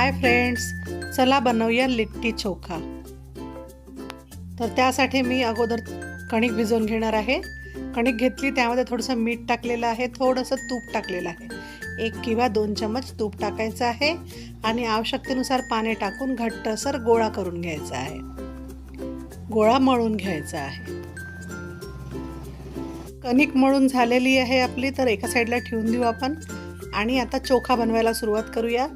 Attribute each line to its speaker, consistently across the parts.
Speaker 1: Hi friends, चला बनवूया लिट्टी चोखा। तर त्यासाठी मी अगोदर कणिक भिजवून घेणार आहे। कणिक घेतली, त्यामध्ये थोडंसं मीठ टाकलेलं आहे, थोडंसं तूप टाकलेलं आहे। 1 किंवा 2 चम्मच तूप टाकायचं आहे आणि आवश्यकतेनुसार पाणी टाकून घट्टसर गोळा करून घ्यायचा आहे। गोळा मळून घ्यायचा आहे। कणिक मळून झालेली आहे आपली, तर एका साईडला ठेवून देऊ आपण। आणि आता चोखा बनवायला सुरुवात करूया।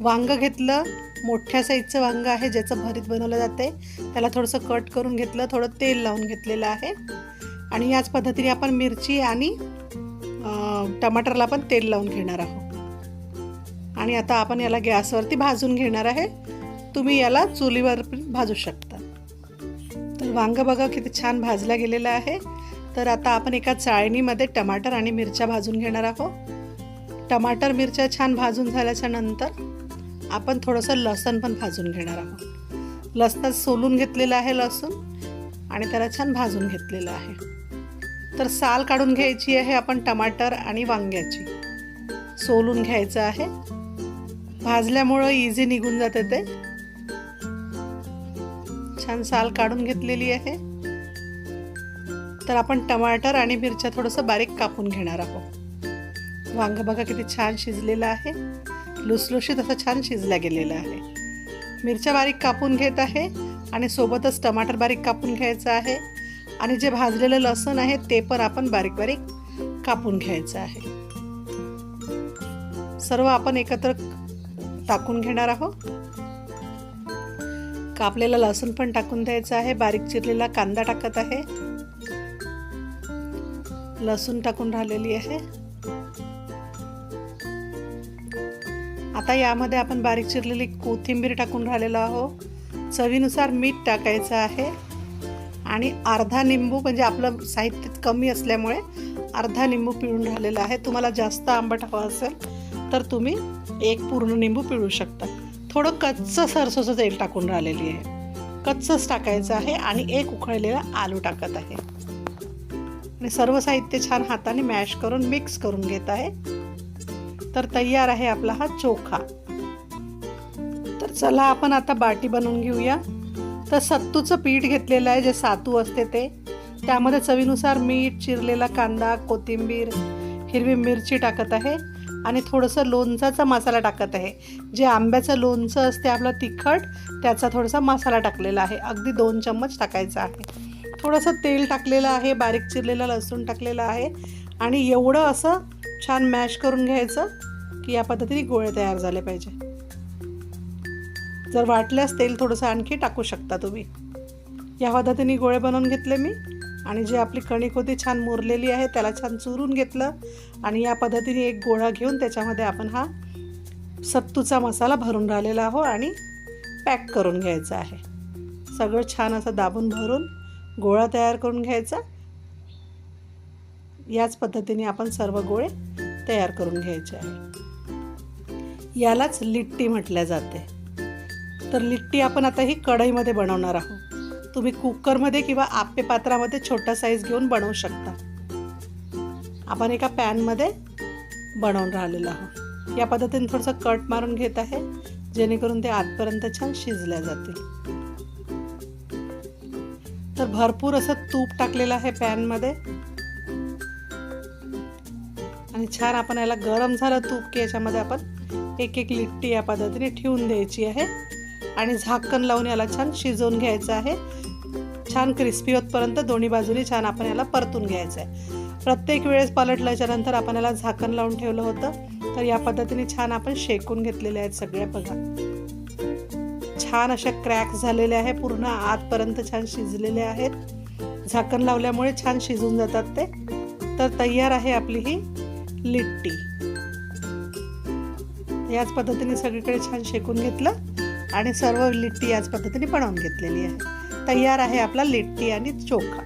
Speaker 1: वांग घेतलं, मोठ्या साईजचं वांग आहे ज्याचं भरीत बनवलं जाते। त्याला थोडंसं कट करून घेतलं, थोडं तेल लावून घेतलेलं आहे। आणि याच पद्धतीने आपण मिरची आणि टमाटरला पण तेल लावून घेणार आहोत। आणि आता आपण याला गॅसवरती भाजून घेणार आहे। तुम्ही याला चुलीवर भाजू शकता। तर वांग बघा किती छान भाजला गेलेलं आहे। तर आता आपण एका चाळणीमध्ये टमाटर आणि मिरच्या भाजून घेणार आहोत। टमाटर मिरच्या छान भाजून झाल्याच्या नंतर आपण थोडंसं लसूण पण भाजून घेणार आहोत। लसण सोलून घेतलेलं आहे लसूण, आणि त्याला छान भाजून घेतलेलं आहे। तर साल काढून घ्यायची आहे आपण टमाटर आणि वांग्याची, सोलून घ्यायचं आहे। भाजल्यामुळं इझी निघून जाते ते। छान साल काढून घेतलेली आहे। तर आपण टमाटर आणि मिरच्या थोडंसं बारीक कापून घेणार आहोत। वांग बघा किती छान शिजलेलं आहे, लुसलुशीत असं छान शिजला गेलेलं आहे। मिरच्या बारीक कापून घेत आहे आणि सोबतच टमाटर बारीक कापून घ्यायचं आहे। आणि जे भाजलेलं लसूण आहे ते पण आपण बारीक बारीक कापून घ्यायचं आहे। सर्व आपण एकत्र टाकून घेणार आहोत। कापलेला लसूण पण टाकून द्यायचा आहे। बारीक चिरलेला कांदा टाकत आहे, लसूण टाकून राहिलेली आहे। आता यामध्ये आपण बारीक चिरलेली कोथिंबीर टाकून राहिलेलो आहोत। चवीनुसार मीठ टाकायचं आहे आणि अर्धा निंबू, म्हणजे आपलं साहित्य कमी असल्यामुळे अर्धा निंबू पिळून राहिलेला आहे। तुम्हाला जास्त आंबट हवं असेल तर तुम्ही 1 पूर्ण निंबू पिळू शकता। थोडं कच्चं सरसोचं तेल टाकून राहिलेली आहे, कच्चंच टाकायचं आहे। आणि 1 उकळलेला आलू टाकत आहे आणि सर्व साहित्य छान हाताने मॅश करून मिक्स करून घेत आहे। तर तयार आहे आपला हा चोखा। तर चला आपण आता बाटी बनवून घेऊया। तर सत्तूचं पीठ घेतलेलं आहे, जे सातू असते ते, त्यामध्ये चवीनुसार मीठ, चिरलेला कांदा, कोथिंबीर, हिरवी मिरची टाकत आहे आणि थोडंसं लोणचाचा मसाला टाकत आहे। जे आंब्याचं लोणचं असते आपलं तिखट, त्याचा थोडासा मसाला टाकलेला आहे। अगदी 2 चम्मच टाकायचा आहे। थोडंसं तेल टाकलेलं आहे, बारीक चिरलेला लसूण टाकलेला आहे आणि एवढं असं छान मॅश करून घ्यायचं की या पद्धतीने गोळे तयार झाले पाहिजे। जर वाटल्यास तेल थोडंसं आणखी टाकू शकता तुम्ही। या पद्धतीने गोळे बनवून घेतले मी। आणि जी आपली कणिक होती छान मुरलेली आहे त्याला छान चुरून घेतलं आणि या पद्धतीने एक गोळा घेऊन त्याच्यामध्ये आपण हा सत्तूचा मसाला भरून राहिलेला आहोत आणि पॅक करून घ्यायचा आहे। सगळं छान असं दाबून भरून गोळा तयार करून घ्यायचा। याच पद्धतीने आपण सर्व गोळे तयार करून घ्यायचे आहे। यालाच लिट्टी म्हटल्या जाते। तर लिट्टी आपण आता ही कढईमध्ये बनवणार आहोत। तुम्ही कुकरमध्ये किंवा आप्पे पात्रामध्ये छोटा साईज घेऊन बनवू शकता। आपण एका पॅनमध्ये बनवून राहिलेलो आहोत। या पद्धतीने थोडंसं कट मारून घेत आहे, जेणेकरून ते आतपर्यंत छान शिजल्या जातील। तर भरपूर असं तूप टाकलेलं आहे पॅनमध्ये आणि छान आपण याला गरम झालं तूप की याच्यामध्ये आपण एक लिट्टी या पद्धतीने ठेवून द्यायची आहे आणि झाकण लावून याला छान शिजवून घ्यायचं आहे। छान क्रिस्पी होतपर्यंत दोन्ही बाजूनी छान आपण याला परतून घ्यायचं आहे। प्रत्येक वेळेस पलटल्याच्या नंतर आपण याला झाकण लावून ठेवलं होतं। तर या पद्धतीने छान आपण शेकून घेतलेले आहेत सगळ्या। बघा छान अशा क्रॅक झालेले आहे, पूर्ण आतपर्यंत छान शिजलेले आहेत। झाकण लावल्यामुळे छान शिजून जातात ते। तर तयार आहे आपली ही लिट्टी। याच पद्धतीने सगळीकडे छान शेकून घेतलं आणि सर्व लिट्टी याच पद्धतीने बनवून घेतलेली आहे। तयार आहे आपला लिट्टी आणि चोखा।